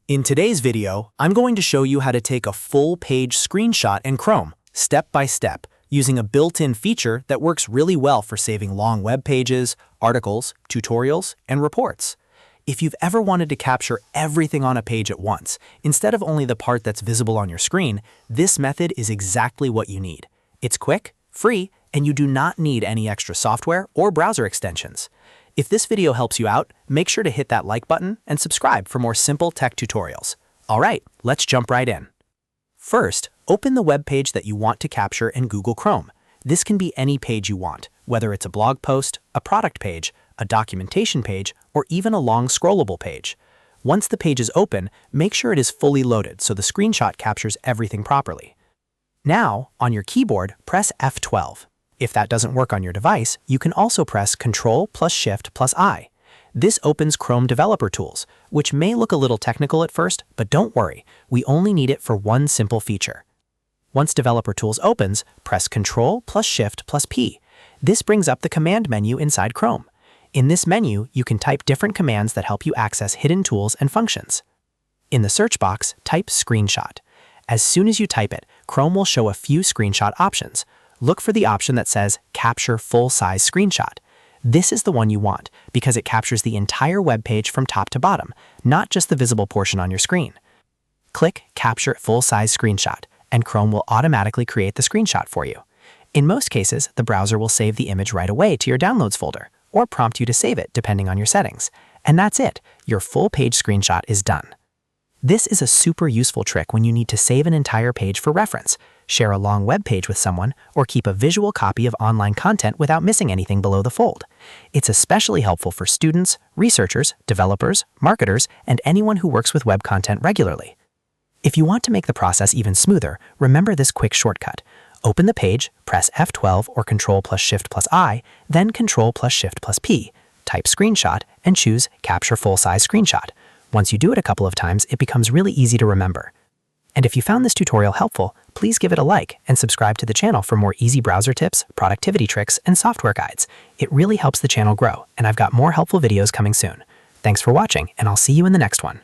In today's video, I'm going to show you how to take a full page screenshot in Chrome, step by step, using a built-in feature that works really well for saving long web pages, articles, tutorials, and reports. If you've ever wanted to capture everything on a page at once, instead of only the part that's visible on your screen, this method is exactly what you need. It's quick, free, and you do not need any extra software or browser extensions. If this video helps you out, make sure to hit that like button and subscribe for more simple tech tutorials. All right, let's jump right in. First, open the web page that you want to capture in Google Chrome. This can be any page you want, whether it's a blog post, a product page, a documentation page, or even a long scrollable page. Once the page is open, make sure it is fully loaded so the screenshot captures everything properly. Now, on your keyboard, press F12. If that doesn't work on your device, you can also press Ctrl plus Shift plus I. This opens Chrome Developer Tools, which may look a little technical at first, but don't worry, we only need it for one simple feature. Once Developer Tools opens, press Ctrl plus Shift plus P. This brings up the command menu inside Chrome. In this menu, you can type different commands that help you access hidden tools and functions. In the search box, type Screenshot. As soon as you type it, Chrome will show a few screenshot options. Look for the option that says Capture Full-Size Screenshot. This is the one you want because it captures the entire web page from top to bottom, not just the visible portion on your screen. Click Capture Full-Size Screenshot, and Chrome will automatically create the screenshot for you. In most cases, the browser will save the image right away to your Downloads folder, or prompt you to save it depending on your settings. And that's it, your full-page screenshot is done. This is a super useful trick when you need to save an entire page for reference, share a long web page with someone, or keep a visual copy of online content without missing anything below the fold. It's especially helpful for students, researchers, developers, marketers, and anyone who works with web content regularly. If you want to make the process even smoother, remember this quick shortcut. Open the page, press F12 or Ctrl plus Shift plus I, then Ctrl plus Shift plus P, type Screenshot, and choose Capture Full-Size Screenshot. Once you do it a couple of times, it becomes really easy to remember. And if you found this tutorial helpful, please give it a like and subscribe to the channel for more easy browser tips, productivity tricks, and software guides. It really helps the channel grow, and I've got more helpful videos coming soon. Thanks for watching, and I'll see you in the next one.